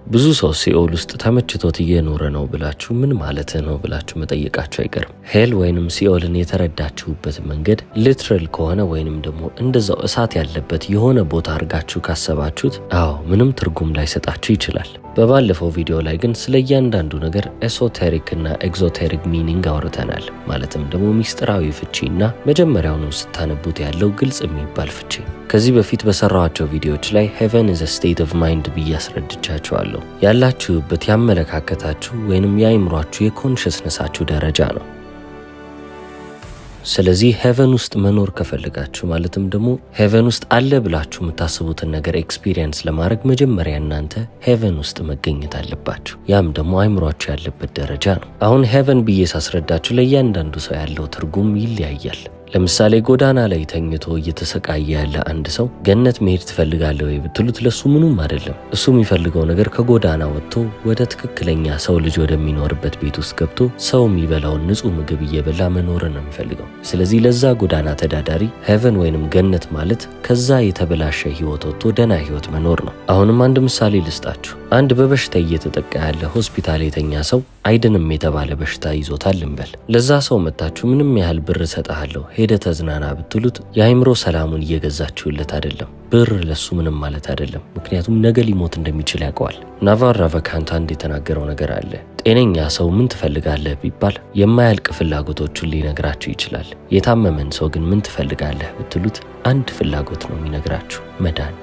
ብዙ ሰው ሲኦል ውስጥ ተመችቶት እየኖረ ነው ብላችሁ ምን ማለት ነው ብላችሁ መጠየቃችሁ አይቀርም። ሄል ወይንም ሲኦልን የተረዳችሁበት መንገድ ሊትራል ከሆነ ወይንም ደግሞ እንደዛው እሳት ያለበት የሆነ ቦታ አርጋችሁ ካሰባችሁት ምንም ትርጉም ላይሰጣችሁ ይችላል። በባለፈው ቪዲዮ ላይ ግን ስለ እያንዳንዱ ነገር ኤሶቴሪክ እና ኤግዞቴሪክ ሚኒንግ አውርተናል። ማለትም ደግሞ ሚስጥራዊ ፍቺና መጀመሪያውኑ ስታነቡት ያለው ግልጽ የሚባል ፍቺ። ከዚህ በፊት በሰራዋቸው ቪዲዮዎች ላይ heaven is a state of mind ብያስረድቻችኋለሁ። ያላችሁበት ያመለካከታችሁ ወይንም ያይምሯችሁ የኮንሽስነሳችሁ ደረጃ ነው። ስለዚህ heaven ውስጥ መኖር ከፈልጋችሁ ማለትም ደግሞ heaven ውስጥ አለ ብላችሁ የምታስቡትን ነገር ኤክስፒሪየንስ ለማድረግ መጀመሪያ እናንተ heaven ውስጥ መገኘት አለባችሁ። ያም ደግሞ አይምሯችሁ ያለበት ደረጃ ነው። አሁን heaven ብዬ ሳስረዳችሁ ለእያንዳንዱ ሰው ያለው ትርጉም ይለያያል። ለምሳሌ ጎዳና ላይ ተኝቶ እየተሰቃየ ያለ አንድ ሰው ገነት መሄድ ትፈልጋለህ ወይ ብትሉት ለሱ ምንም አይደለም። እሱ የሚፈልገው ነገር ከጎዳና ወጥቶ ወደ ትክክለኛ ሰው ልጅ ወደሚኖርበት ቤት ውስጥ ገብቶ ሰው የሚበላውን ንጹህ ምግብ እየበላ መኖር ነው የሚፈልገው። ስለዚህ ለዛ ጎዳና ተዳዳሪ heaven ወይንም ገነት ማለት ከዛ የተበላሸ ህይወት ወጥቶ ደና ህይወት መኖር ነው። አሁንም አንድ ምሳሌ ልስጣችሁ። አንድ በበሽታ እየተጠቃ ያለ ሆስፒታል የተኛ ሰው አይደንም የተባለ በሽታ ይዞታል እንበል። ለዛ ሰው መጣችሁ ምንም ያህል ብር ሰጣለሁ ሄደ ተዝናና ብትሉት የአይምሮ ሰላሙን እየገዛችሁለት አይደለም። ብር ለሱ ምንም ማለት አይደለም። ምክንያቱም ነገ ሊሞት እንደሚችል ያውቀዋል። ናቫር ራቫካንት አንድ የተናገረው ነገር አለ። ጤነኛ ሰው ምን ትፈልጋለህ ቢባል የማያልቅ ፍላጎቶቹን ሊነግራችሁ ይችላል። የታመመን ሰው ግን ምን ትፈልጋለህ ብትሉት አንድ ፍላጎት ነው የሚነግራችሁ፣ መዳን።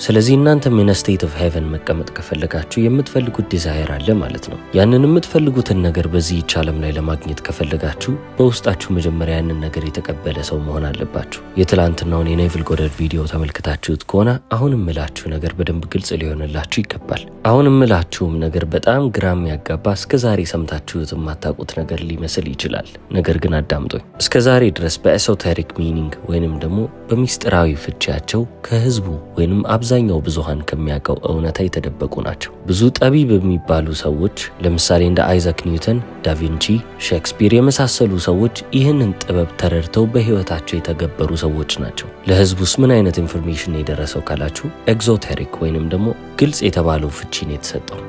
ስለዚህ እናንተም in a state of heaven መቀመጥ ከፈለጋችሁ የምትፈልጉት ዲዛይር አለ ማለት ነው። ያንን የምትፈልጉትን ነገር በዚህ ዓለም ላይ ለማግኘት ከፈለጋችሁ በውስጣችሁ መጀመሪያ ያንን ነገር የተቀበለ ሰው መሆን አለባችሁ። የትላንትናውን የኔቪል ጎደድ ቪዲዮ ተመልክታችሁት ከሆነ አሁንም ምላችሁ ነገር በደንብ ግልጽ ሊሆንላችሁ ይገባል። አሁንም ምላችሁም ነገር በጣም ግራም ያጋባ እስከዛሬ ሰምታችሁት የማታውቁት ነገር ሊመስል ይችላል። ነገር ግን አዳምጡኝ። እስከዛሬ ድረስ በኤሶቴሪክ ሚኒንግ ወይንም ደግሞ በሚስጥራዊ ፍቺያቸው ከህዝቡ ወይንም አብዛኛው ብዙሃን ከሚያውቀው እውነታ የተደበቁ ናቸው። ብዙ ጠቢብ የሚባሉ ሰዎች ለምሳሌ እንደ አይዛክ ኒውተን፣ ዳቪንቺ፣ ሼክስፒር የመሳሰሉ ሰዎች ይህንን ጥበብ ተረድተው በህይወታቸው የተገበሩ ሰዎች ናቸው። ለህዝቡስ ምን አይነት ኢንፎርሜሽን የደረሰው ካላችሁ ኤግዞቴሪክ ወይንም ደግሞ ግልጽ የተባለው ፍቺ ነው የተሰጠው።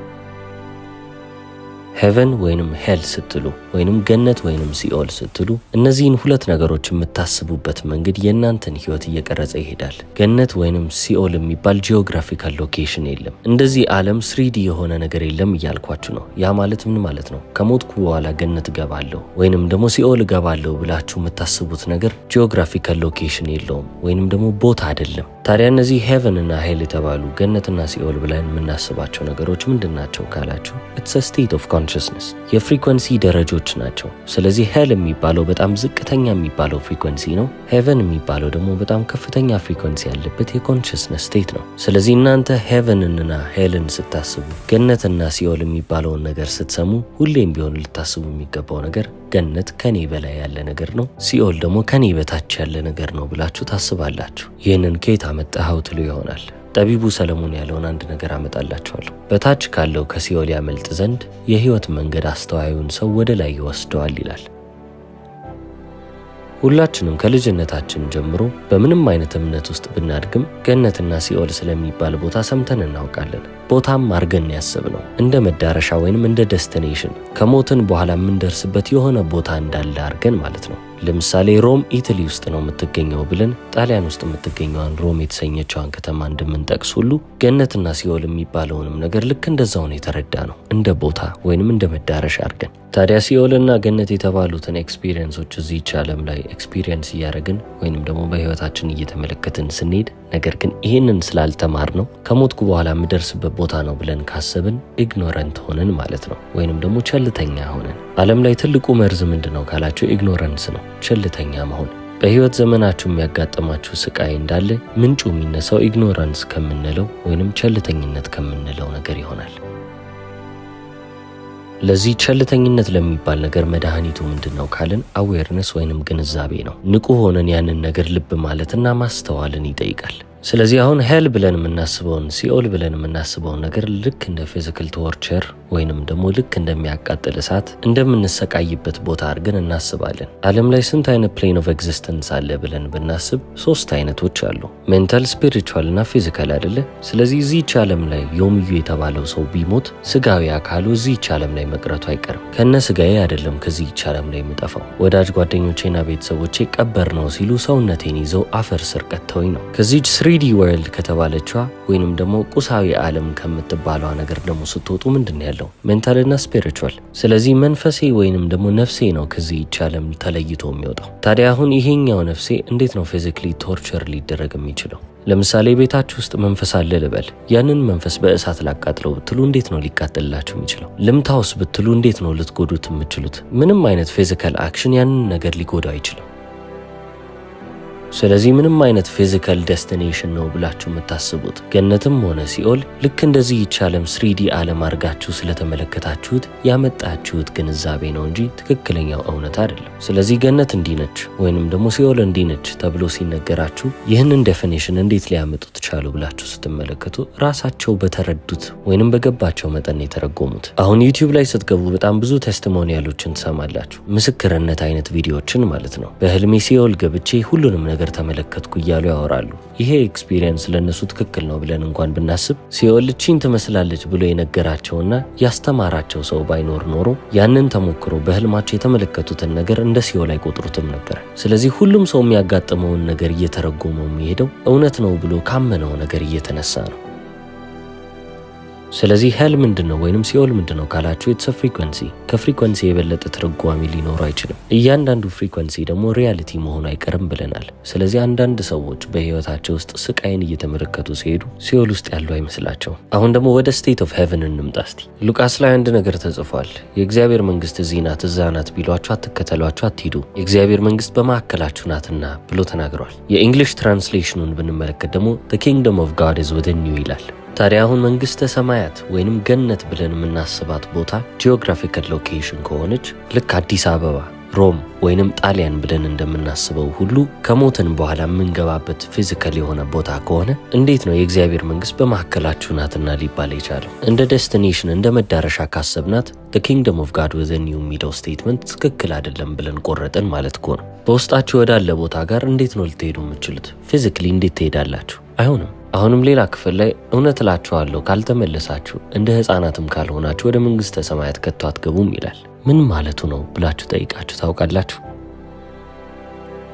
heaven ወይንም hell ስትሉ ወይንም ገነት ወይንም ሲኦል ስትሉ እነዚህን ሁለት ነገሮች የምታስቡበት መንገድ የእናንተን ህይወት እየቀረጸ ይሄዳል። ገነት ወይንም ሲኦል የሚባል ጂኦግራፊካል ሎኬሽን የለም። እንደዚህ ዓለም 3D የሆነ ነገር የለም እያልኳችሁ ነው። ያ ማለት ምን ማለት ነው? ከሞትኩ በኋላ ገነት ገባለሁ ወይንም ደግሞ ሲኦል ገባለሁ ብላችሁ የምታስቡት ነገር ጂኦግራፊካል ሎኬሽን የለውም ወይንም ደግሞ ቦታ አይደለም። ታዲያ እነዚህ heaven እና hell የተባሉ ገነትና ሲኦል ብለን የምናስባቸው ነገሮች ምንድናቸው ካላችሁ it's a state of consciousness የፍሪኩዌንሲ ደረጃዎች ናቸው። ስለዚህ hell የሚባለው በጣም ዝቅተኛ የሚባለው ፍሪኩዌንሲ ነው። heaven የሚባለው ደግሞ በጣም ከፍተኛ ፍሪኩዌንሲ ያለበት የኮንሽስነስ ስቴት ነው። ስለዚህ እናንተ heaven እና hellን ስታስቡ ገነትና ሲኦል የሚባለውን ነገር ስትሰሙ ሁሌም ቢሆን ልታስቡ የሚገባው ነገር ገነት ከኔ በላይ ያለ ነገር ነው፣ ሲኦል ደግሞ ከኔ በታች ያለ ነገር ነው ብላችሁ ታስባላችሁ። ይህንን ከየት አመጣኸው ትሉ ይሆናል። ጠቢቡ ሰለሞን ያለውን አንድ ነገር አመጣላችኋለሁ። በታች ካለው ከሲኦል ያመልጥ ዘንድ የህይወት መንገድ አስተዋዩን ሰው ወደ ላይ ይወስደዋል ይላል። ሁላችንም ከልጅነታችን ጀምሮ በምንም አይነት እምነት ውስጥ ብናድግም ገነትና ሲኦል ስለሚባል ቦታ ሰምተን እናውቃለን። ቦታም አርገን ያሰብነው እንደ መዳረሻ ወይንም እንደ ዴስቲኔሽን ከሞትን በኋላ የምንደርስበት የሆነ ቦታ እንዳለ አርገን ማለት ነው። ለምሳሌ ሮም ኢታሊ ውስጥ ነው የምትገኘው ብለን ጣሊያን ውስጥ የምትገኘውን ሮም የተሰኘችውን ከተማ እንደምንጠቅስ ሁሉ ገነትና ሲኦል የሚባለውንም ነገር ልክ እንደዛው ነው የተረዳነው፣ እንደ ቦታ ወይንም እንደ መዳረሻ አርገን። ታዲያ ሲኦልና ገነት የተባሉትን ኤክስፒሪየንሶች እዚህ ዓለም ላይ ኤክስፒሪየንስ እያደረግን ወይንም ደግሞ በህይወታችን እየተመለከትን ስንሄድ ነገር ግን ይሄንን ስላልተማር ነው ከሞትኩ በኋላ የምደርስበት ቦታ ነው ብለን ካሰብን ኢግኖረንት ሆነን ማለት ነው፣ ወይንም ደግሞ ቸልተኛ ሆነን። ዓለም ላይ ትልቁ መርዝ ምንድነው ካላችሁ ኢግኖረንስ ነው፣ ቸልተኛ መሆን። በህይወት ዘመናችሁ የሚያጋጥማችሁ ስቃይ እንዳለ ምንጩ የሚነሳው ኢግኖረንስ ከምንለው ወይንም ቸልተኝነት ከምንለው ነገር ይሆናል። ለዚህ ቸልተኝነት ለሚባል ነገር መድኃኒቱ ምንድነው ካልን አዌርነስ ወይንም ግንዛቤ ነው። ንቁ ሆነን ያንን ነገር ልብ ማለትና ማስተዋልን ይጠይቃል። ስለዚህ አሁን ሄል ብለን የምናስበውን ሲኦል ብለን የምናስበውን ነገር ልክ እንደ ፊዚካል ቶርቸር ወይንም ደግሞ ልክ እንደሚያቃጥል እሳት እንደምንሰቃይበት ቦታ አድርገን እናስባለን። ዓለም ላይ ስንት አይነት ፕሌን ኦፍ ኤግዚስተንስ አለ ብለን ብናስብ 3 አይነቶች አሉ። ሜንታል፣ ስፒሪቹዋል እና ፊዚካል አይደለ? ስለዚህ እዚህች ዓለም ላይ ዮምዩ የተባለው ሰው ቢሞት ስጋዊ አካሉ እዚህች ዓለም ላይ መቅረቱ አይቀርም። ከነ ስጋዬ አይደለም ከዚህች ዓለም ላይ የምጠፋው። ወዳጅ ጓደኞቼና ቤተሰቦቼ ቀበር ነው ሲሉ ሰውነቴን ይዘው አፈር ስር ቀተውኝ ነው። ከዚህች 3D ወርልድ ከተባለችዋ ወይንም ደግሞ ቁሳዊ ዓለም ከምትባለው ነገር ደግሞ ስትወጡ ምንድነው ያለው? ሜንታል እና ስፒሪቹዋል። ስለዚህ መንፈሴ ወይንም ደግሞ ነፍሴ ነው ከዚህች ዓለም ተለይቶ የሚወጣው። ታዲያ አሁን ይሄኛው ነፍሴ እንዴት ነው ፊዚካሊ ቶርቸር ሊደረግ የሚችለው? ለምሳሌ ቤታችሁ ውስጥ መንፈስ አለ ልበል። ያንን መንፈስ በእሳት ላቃጥለው ብትሉ እንዴት ነው ሊቃጠልላችሁ የሚችለው? ልምታውስ ብትሉ እንዴት ነው ልትጎዱት የምትችሉት? ምንም አይነት ፊዚካል አክሽን ያንን ነገር ሊጎዳው አይችልም። ስለዚህ ምንም አይነት ፊዚካል ዴስቲኔሽን ነው ብላችሁ የምታስቡት ገነትም ሆነ ሲኦል ልክ እንደዚህ ይቻለም 3D ዓለም አድርጋችሁ ስለተመለከታችሁት ያመጣችሁት ግንዛቤ ነው እንጂ ትክክለኛው እውነት አይደለም። ስለዚህ ገነት እንዲነች ወይንም ደግሞ ሲኦል እንዲነች ተብሎ ሲነገራችሁ ይህንን ዴፊኒሽን እንዴት ሊያመጡት ቻሉ ብላችሁ ስትመለከቱ ራሳቸው በተረዱት ወይንም በገባቸው መጠን የተረጎሙት። አሁን ዩቲዩብ ላይ ስትገቡ በጣም ብዙ ቴስቲሞኒያሎችን ትሰማላችሁ። ምስክርነት አይነት ቪዲዮዎችን ማለት ነው። በህልሜ ሲኦል ገብቼ ሁሉንም ነገር ተመለከትኩ እያሉ ያወራሉ። ይሄ ኤክስፒሪየንስ ለነሱ ትክክል ነው ብለን እንኳን ብናስብ ሲኦል እቺን ትመስላለች ብሎ የነገራቸውና ያስተማራቸው ሰው ባይኖር ኖሮ ያንን ተሞክሮ በህልማቸው የተመለከቱትን ነገር እንደ ሲኦል አይቆጥሩትም ነበር። ስለዚህ ሁሉም ሰው የሚያጋጥመውን ነገር እየተረጎመው የሚሄደው እውነት ነው ብሎ ካመነው ነገር እየተነሳ ነው። ስለዚህ ሄል ምንድነው ወይንም ሲኦል ምንድነው ካላችሁ ኢትስ አ ፍሪኩዌንሲ። ከፍሪኩዌንሲ የበለጠ ትርጓሜ ሊኖር አይችልም። እያንዳንዱ ፍሪኩዌንሲ ደግሞ ሪያሊቲ መሆኑ አይቀርም ብለናል። ስለዚህ አንዳንድ ሰዎች በህይወታቸው ውስጥ ስቃይን እየተመለከቱ ሲሄዱ ሲኦል ውስጥ ያሉ አይመስላቸው። አሁን ደግሞ ወደ ስቴት ኦፍ ሄቨን እንምጣ እስቲ። ሉቃስ ላይ አንድ ነገር ተጽፏል። የእግዚአብሔር መንግስት እዚህ ናት እዛ ናት ቢሏችሁ አትከተሏቸው፣ አትሂዱ፣ የእግዚአብሔር መንግስት በመካከላችሁ ናትና ብሎ ተናግሯል። የእንግሊሽ ትራንስሌሽኑን ብንመለከት ደግሞ the kingdom of God is within you ይላል። ታዲያ አሁን መንግስተ ሰማያት ወይንም ገነት ብለን የምናስባት ቦታ ጂኦግራፊካል ሎኬሽን ከሆነች ልክ አዲስ አበባ፣ ሮም ወይንም ጣሊያን ብለን እንደምናስበው ሁሉ ከሞትን በኋላ የምንገባበት ፊዚካል የሆነ ቦታ ከሆነ እንዴት ነው የእግዚአብሔር መንግስት በመካከላችሁ ናትና ሊባል የቻለው? እንደ ዴስቲኔሽን እንደ መዳረሻ ካሰብናት the kingdom of God within you የሚለው ስቴትመንት ትክክል አይደለም ብለን ቆረጥን ማለት እኮ ነው። በውስጣችሁ ወዳለ ቦታ ጋር እንዴት ነው ልትሄዱ የምትችሉት? ፊዚካሊ እንዴት ትሄዳላችሁ? አይሆንም። አሁንም ሌላ ክፍል ላይ እውነት እላችኋለሁ ካልተመለሳችሁ እንደ ህፃናትም ካልሆናችሁ ወደ መንግስተ ሰማያት ከቶ አትገቡም ይላል። ምን ማለቱ ነው ብላችሁ ጠይቃችሁ ታውቃላችሁ?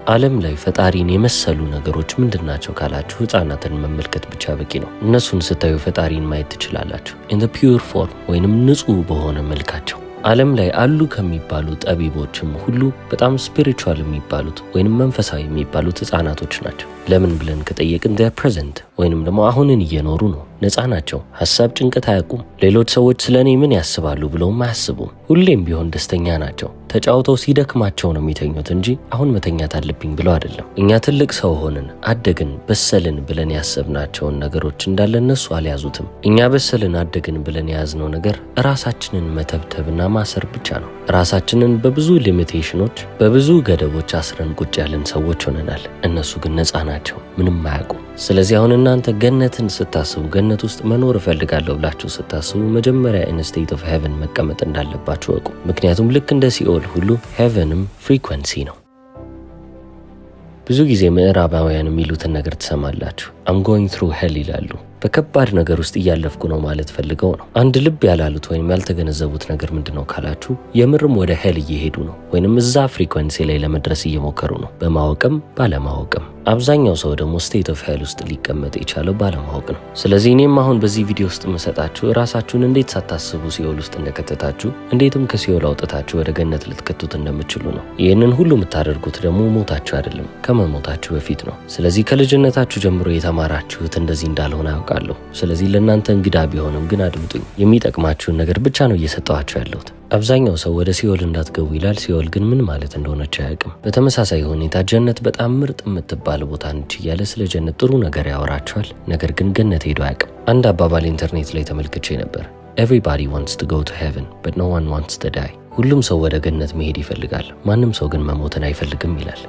ዓለም ላይ ፈጣሪን የመሰሉ ነገሮች ምንድናቸው ካላችሁ ህፃናትን መመልከት ብቻ በቂ ነው። እነሱን ስታዩ ፈጣሪን ማየት ትችላላችሁ in the pure form ወይንም ንጹህ በሆነ መልካቸው። ዓለም ላይ አሉ ከሚባሉ ጠቢቦችም ሁሉ በጣም ስፒሪቹዋል የሚባሉት ወይንም መንፈሳዊ የሚባሉት ህፃናቶች ናቸው። ለምን ብለን ከጠየቅን they are present ወይንም ደግሞ አሁንን እየኖሩ ነው። ነፃ ናቸው። ሐሳብ ጭንቀት አያውቁም። ሌሎች ሰዎች ስለኔ ምን ያስባሉ ብለውም አያስቡም። ሁሌም ቢሆን ደስተኛ ናቸው። ተጫውተው ሲደክማቸው ነው የሚተኙት እንጂ አሁን መተኛት አለብኝ ብለው አይደለም። እኛ ትልቅ ሰው ሆነን አደግን በሰልን ብለን ያሰብናቸውን ነገሮች እንዳለ እነሱ አልያዙትም። እኛ በሰልን አደግን ብለን የያዝነው ነገር ራሳችንን መተብተብና ማሰር ብቻ ነው። ራሳችንን በብዙ ሊሚቴሽኖች በብዙ ገደቦች አስረን ቁጭ ያለን ሰዎች ሆነናል። እነሱ ግን ነፃ ናቸው፣ ምንም አያውቁም። ስለዚህ አሁን እናንተ ገነትን ስታስቡ ገነት ውስጥ መኖር እፈልጋለሁ ብላችሁ ስታስቡ መጀመሪያ in state of heaven መቀመጥ እንዳለባችሁ ወቁ። ምክንያቱም ልክ እንደ ሲኦል ሁሉ ሄቨንም ፍሪኩዌንሲ ነው። ብዙ ጊዜ ምዕራባውያን የሚሉትን ነገር ትሰማላችሁ። I'm going through hell ይላሉ። በከባድ ነገር ውስጥ እያለፍኩ ነው ማለት ፈልገው ነው። አንድ ልብ ያላሉት ወይንም ያልተገነዘቡት ነገር ምንድነው ካላችሁ የምርም ወደ ሄል እየሄዱ ነው ወይንም እዛ ፍሪኩዌንሲ ላይ ለመድረስ እየሞከሩ ነው፣ በማወቅም ባለማወቅም። አብዛኛው ሰው ደግሞ ስቴት ኦፍ ሄል ውስጥ ሊቀመጥ የቻለው ባለማወቅ ነው። ስለዚህ እኔም አሁን በዚህ ቪዲዮ ውስጥ መሰጣችሁ ራሳችሁን እንዴት ሳታስቡ ሲኦል ውስጥ እንደከተታችሁ እንዴትም ከሲኦል አውጥታችሁ ወደ ገነት ልትከቱት እንደምትችሉ ነው። ይህንን ሁሉ የምታደርጉት ደግሞ ሞታችሁ አይደለም ከመሞታችሁ በፊት ነው። ስለዚህ ከልጅነታችሁ ጀምሮ የተማራችሁት እንደዚህ እንዳልሆነ አውቃለሁ። ስለዚህ ለእናንተ እንግዳ ቢሆንም ግን አድምጡኝ። የሚጠቅማችሁን ነገር ብቻ ነው እየሰጠኋችሁ ያለሁት። አብዛኛው ሰው ወደ ሲኦል እንዳትገቡ ይላል። ሲኦል ግን ምን ማለት እንደሆነች አያውቅም። በተመሳሳይ ሁኔታ ጀነት በጣም ምርጥ የምትባል ቦታ ነች እያለ ስለ ጀነት ጥሩ ነገር ያወራችኋል። ነገር ግን ገነት ሄዶ አያውቅም። አንድ አባባል ኢንተርኔት ላይ ተመልክቼ ነበር። Everybody wants to go to heaven, but no one wants to die. ሁሉም ሰው ወደ ገነት መሄድ ይፈልጋል፣ ማንም ሰው ግን መሞትን አይፈልግም ይላል።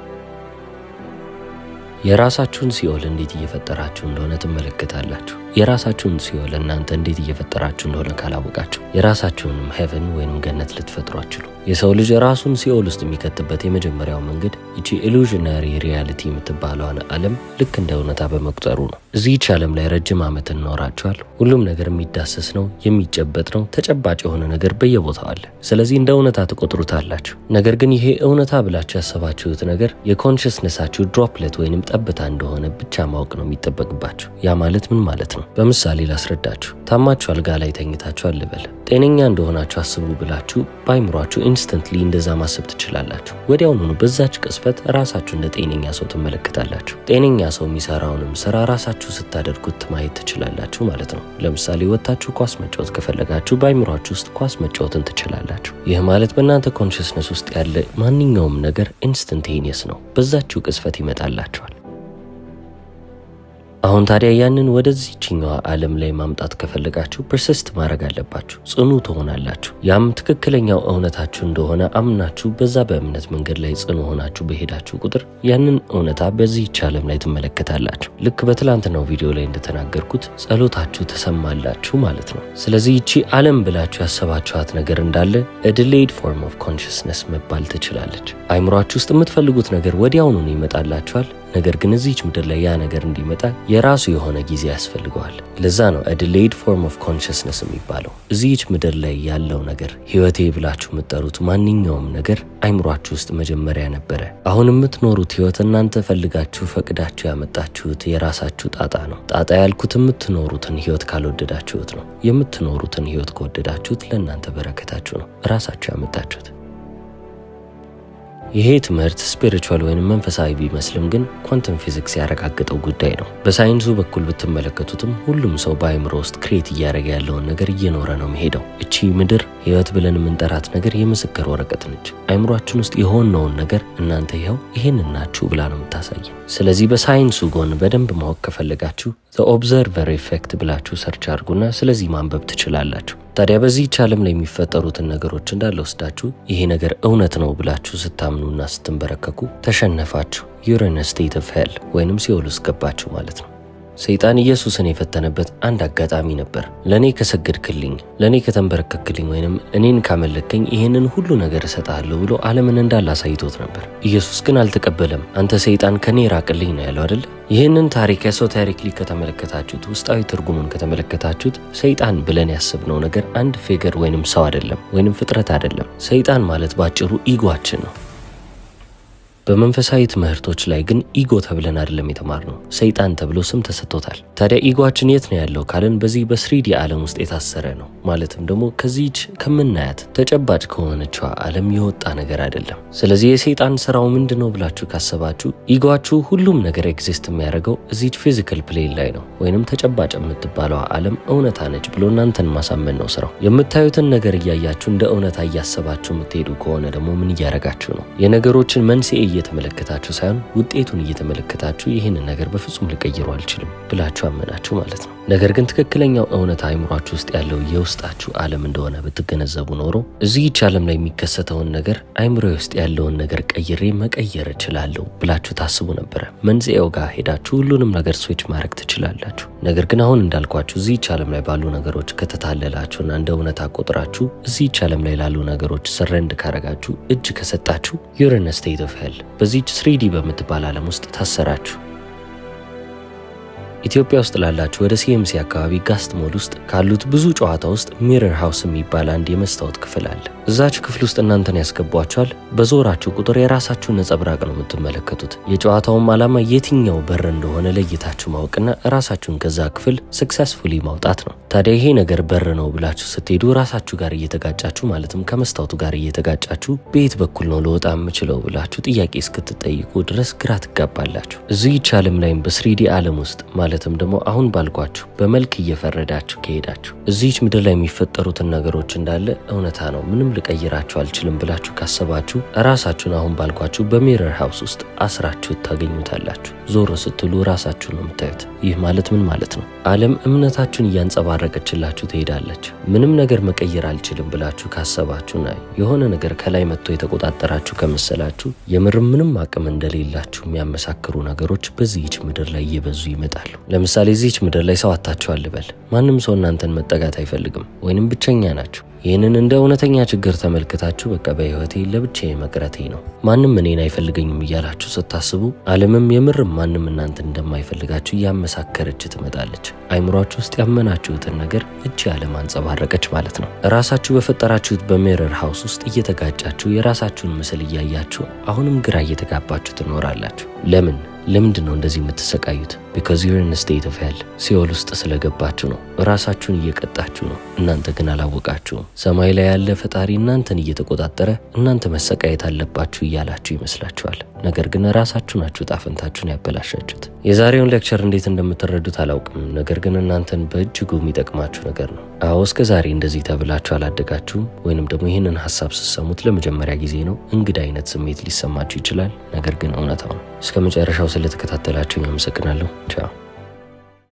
የራሳችሁን ሲኦል እንዴት እየፈጠራችሁ እንደሆነ ትመለከታላችሁ። የራሳችሁን ሲኦል እናንተ እንዴት እየፈጠራችሁ እንደሆነ ካላወቃችሁ የራሳችሁንም ሄቨን ወይንም ገነት ልትፈጥሩ አትችሉ። የሰው ልጅ ራሱን ሲኦል ውስጥ የሚከትበት የመጀመሪያው መንገድ እቺ ኢሉዥነሪ ሪያሊቲ የምትባለውን ዓለም ልክ እንደ እውነታ በመቁጠሩ ነው። እዚህች ዓለም ላይ ረጅም ዓመት እንኖራችኋል። ሁሉም ነገር የሚዳሰስ ነው፣ የሚጨበጥ ነው፣ ተጨባጭ የሆነ ነገር በየቦታው አለ። ስለዚህ እንደ እውነታ ትቆጥሩታላችሁ። ነገር ግን ይሄ እውነታ ብላችሁ ያሰባችሁት ነገር የኮንሽስነሳችሁ ድሮፕሌት ወይንም ጠብታ እንደሆነ ብቻ ማወቅ ነው የሚጠበቅባችሁ። ያ ማለት ምን ማለት ነው? በምሳሌ ላስረዳችሁ። ታማችሁ አልጋ ላይ ተኝታችኋል ልበል። ጤነኛ እንደሆናችሁ አስቡ ብላችሁ ባይምሯችሁ ኢንስተንትሊ እንደዛ ማሰብ ትችላላችሁ። ወዲያውኑ በዛች ቅስፈት ራሳችሁ እንደ ጤነኛ ሰው ትመለከታላችሁ። ጤነኛ ሰው የሚሰራውንም ስራ ራሳችሁ ስታደርጉት ማየት ትችላላችሁ ማለት ነው። ለምሳሌ ወጣችሁ ኳስ መጫወት ከፈለጋችሁ ባይምሯችሁ ውስጥ ኳስ መጫወትን ትችላላችሁ። ይህ ማለት በእናንተ ኮንሽስነስ ውስጥ ያለ ማንኛውም ነገር ኢንስተንቴኒየስ ነው፣ በዛችሁ ቅስፈት ይመጣላችኋል። አሁን ታዲያ ያንን ወደዚህኛው ዓለም ላይ ማምጣት ከፈለጋችሁ ፐርሲስት ማድረግ አለባችሁ። ጽኑ ትሆናላችሁ። ያም ትክክለኛው እውነታችሁ እንደሆነ አምናችሁ በዛ በእምነት መንገድ ላይ ጽኑ ሆናችሁ በሄዳችሁ ቁጥር ያንን እውነታ በዚህች ዓለም ላይ ትመለከታላችሁ። ልክ በትላንትናው ቪዲዮ ላይ እንደተናገርኩት ጸሎታችሁ ተሰማላችሁ ማለት ነው። ስለዚህ እቺ ዓለም ብላችሁ ያሰባችኋት ነገር እንዳለ a delayed form of consciousness መባል ትችላለች። አይምሯችሁ ውስጥ የምትፈልጉት ነገር ወዲያውኑ ይመጣላችኋል። ነገር ግን እዚህች ምድር ላይ ያ ነገር እንዲመጣ የራሱ የሆነ ጊዜ ያስፈልገዋል። ለዛ ነው a delayed form of consciousness የሚባለው። እዚህች ምድር ላይ ያለው ነገር ህይወቴ ብላችሁ የምትጠሩት ማንኛውም ነገር አይምሯችሁ ውስጥ መጀመሪያ ነበረ። አሁን የምትኖሩት ህይወት እናንተ ፈልጋችሁ ፈቅዳችሁ ያመጣችሁት የራሳችሁ ጣጣ ነው። ጣጣ ያልኩት የምትኖሩትን ህይወት ካልወደዳችሁት ነው። የምትኖሩትን ህይወት ከወደዳችሁት ለእናንተ በረከታችሁ ነው፣ ራሳችሁ ያመጣችሁት። ይሄ ትምህርት ስፒሪቹዋል ወይንም መንፈሳዊ ቢመስልም ግን ኳንተም ፊዚክስ ያረጋገጠው ጉዳይ ነው። በሳይንሱ በኩል ብትመለከቱትም ሁሉም ሰው በአይምሮ ውስጥ ክሬት እያደረገ ያለውን ነገር እየኖረ ነው የሚሄደው። እቺ ምድር ህይወት ብለን የምንጠራት ነገር የምስክር ወረቀት ነች። አይምሯችን ውስጥ የሆነውን ነገር እናንተ ይሄንን ናችሁ ብላ ነው የምታሳየን። ስለዚህ በሳይንሱ ጎን በደንብ ማወቅ ከፈለጋችሁ the observer effect ብላችሁ ሰርች አድርጉና ስለዚህ ማንበብ ትችላላችሁ። ታዲያ በዚህ ዓለም ላይ የሚፈጠሩትን ነገሮች እንዳለ ወስዳችሁ ይሄ ነገር እውነት ነው ብላችሁ ስታምኑና ስትንበረከኩ ተሸነፋችሁ። you're in a state of hell ወይንም ሲኦል ውስጥ ገባችሁ ማለት ነው። ሰይጣን ኢየሱስን የፈተነበት አንድ አጋጣሚ ነበር። ለኔ ከሰገድክልኝ፣ ለኔ ከተንበረከክልኝ ወይንም እኔን ካመለከኝ ይሄንን ሁሉ ነገር እሰጣለሁ ብሎ ዓለምን እንዳላሳይቶት ነበር። ኢየሱስ ግን አልተቀበለም። አንተ ሰይጣን ከኔ ራቅልኝ ነው ያለው አይደል? ይህንን ታሪክ ኤሶቴሪክሊ ከተመለከታችሁት፣ ውስጣዊ ትርጉሙን ከተመለከታችሁት ሰይጣን ብለን ያስብነው ነገር አንድ ፊገር ወይንም ሰው አይደለም፣ ወይንም ፍጥረት አይደለም። ሰይጣን ማለት ባጭሩ ኢጎአችን ነው። በመንፈሳዊ ትምህርቶች ላይ ግን ኢጎ ተብለን አይደለም የተማርነው፣ ሰይጣን ተብሎ ስም ተሰጥቶታል። ታዲያ ኢጎአችን የት ነው ያለው ካለን በዚህ በስሪዲ ዓለም ውስጥ የታሰረ ነው። ማለትም ደግሞ ከዚህች ከምናያት ተጨባጭ ከሆነችው ዓለም የወጣ ነገር አይደለም። ስለዚህ የሰይጣን ስራው ምንድነው ብላችሁ ካሰባችሁ ኢጎአችሁ ሁሉም ነገር ኤግዚስት የሚያደርገው እዚህች ፊዚካል ፕሌን ላይ ነው፣ ወይንም ተጨባጭ የምትባለው ዓለም እውነታ ነች ብሎ እናንተን ማሳመን ነው ስራው። የምታዩትን ነገር እያያችሁ እንደ እውነታ እያሰባችሁ የምትሄዱ ከሆነ ደግሞ ምን እያደረጋችሁ ነው? የነገሮችን መንስኤ እየተመለከታችሁ ሳይሆን ውጤቱን እየተመለከታችሁ ይህንን ነገር በፍጹም ልቀይረው አልችልም ብላችሁ አመናችሁ ማለት ነው። ነገር ግን ትክክለኛው እውነታ አይምሯችሁ ውስጥ ያለው የውስጣችሁ ዓለም እንደሆነ ብትገነዘቡ ኖሮ እዚህች ዓለም ላይ የሚከሰተውን ነገር አይምሮዬ ውስጥ ያለውን ነገር ቀይሬ መቀየር እችላለሁ ብላችሁ ታስቡ ነበር። መንስኤው ጋር ሄዳችሁ ሁሉንም ነገር ስዊች ማድረግ ትችላላችሁ። ነገር ግን አሁን እንዳልኳችሁ እዚህች ዓለም ላይ ባሉ ነገሮች ከተታለላችሁና እንደ እውነታ ቆጥራችሁ እዚህች ዓለም ላይ ላሉ ነገሮች ሰረንድ ካረጋችሁ፣ እጅ ከሰጣችሁ you're in a state of hell በዚህች 3D በምትባል ዓለም ውስጥ ታሰራችሁ። ኢትዮጵያ ውስጥ ላላችሁ ወደ ሲኤምሲ አካባቢ ጋስት ሞል ውስጥ ካሉት ብዙ ጨዋታ ውስጥ ሚረር ሃውስ የሚባል አንድ የመስታወት ክፍል አለ። እዛች ክፍል ውስጥ እናንተን ያስገቧችኋል። በዞራችሁ ቁጥር የራሳችሁን ነጸብራቅ ነው የምትመለከቱት። የጨዋታውም ዓላማ የትኛው በር እንደሆነ ለይታችሁ ማወቅና ራሳችሁን ከዛ ክፍል ሰክሰስፉሊ ማውጣት ነው። ታዲያ ይሄ ነገር በር ነው ብላችሁ ስትሄዱ ራሳችሁ ጋር እየተጋጫችሁ ማለትም ከመስታወቱ ጋር እየተጋጫችሁ በየት በኩል ነው ልወጣ የምችለው ብላችሁ ጥያቄ እስክትጠይቁ ድረስ ግራ ትጋባላችሁ። እዚህች ዓለም ላይም በ3D ዓለም ውስጥ ማለትም ደግሞ አሁን ባልኳችሁ በመልክ እየፈረዳችሁ ከሄዳችሁ እዚህች ምድር ላይ የሚፈጠሩትን ነገሮች እንዳለ እውነታ ነው ምንም ልቀይራችሁ አልችልም ብላችሁ ካሰባችሁ ራሳችሁን አሁን ባልኳችሁ በሚረር ሃውስ ውስጥ አስራችሁ ታገኙታላችሁ። ዞር ስትሉ ራሳችሁን ነው የምታዩት። ይህ ማለት ምን ማለት ነው? ዓለም እምነታችሁን እያንጸባረቀችላችሁ ትሄዳለች። ምንም ነገር መቀየር አልችልም ብላችሁ ካሰባችሁ ነው የሆነ ነገር ከላይ መጥቶ የተቆጣጠራችሁ ከመሰላችሁ የምር ምንም አቅም እንደሌላችሁ የሚያመሳክሩ ነገሮች በዚህች ምድር ላይ እየበዙ ይመጣሉ። ለምሳሌ እዚህች ምድር ላይ ሰው አታችኋል ልበል። ማንም ሰው እናንተን መጠጋት አይፈልግም ወይንም ብቸኛ ናችሁ። ይህንን እንደ እውነተኛ ችግር ተመልክታችሁ በቃ በህይወቴ ለብቻዬ መቅረቴ ነው ማንም እኔን አይፈልገኝም እያላችሁ ስታስቡ ዓለምም የምርም ማንም እናንተን እንደማይፈልጋችሁ እያመሳከረች ትመጣለች። አይምሯችሁ ውስጥ ያመናችሁትን ነገር እቺ ዓለም አንጸባረቀች ማለት ነው። ራሳችሁ በፈጠራችሁት በሚረር ሃውስ ውስጥ እየተጋጫችሁ የራሳችሁን ምስል እያያችሁ አሁንም ግራ እየተጋባችሁ ትኖራላችሁ። ለምንድን ነው እንደዚህ የምትሰቃዩት? because you're in a state of hell ሲኦል ውስጥ ስለገባችሁ ነው። ራሳችሁን እየቀጣችሁ ነው። እናንተ ግን አላወቃችሁም። ሰማይ ላይ ያለ ፈጣሪ እናንተን እየተቆጣጠረ እናንተ መሰቃየት አለባችሁ እያላችሁ ይመስላችኋል። ነገር ግን ራሳችሁ ናችሁ ጣፈንታችሁን ያበላሻችሁት። የዛሬውን ሌክቸር እንዴት እንደምትረዱት አላውቅም። ነገር ግን እናንተን በእጅጉ የሚጠቅማችሁ ነገር ነው። አዎ እስከ ዛሬ እንደዚህ ተብላችሁ አላደጋችሁም ወይንም ደግሞ ይህንን ሐሳብ ስትሰሙት ለመጀመሪያ ጊዜ ነው። እንግዳ አይነት ስሜት ሊሰማችሁ ይችላል። ነገር ግን እውነታው ነው። እስከ መጨረሻው ስለተከታተላችሁ አመሰግናለሁ። ቻው።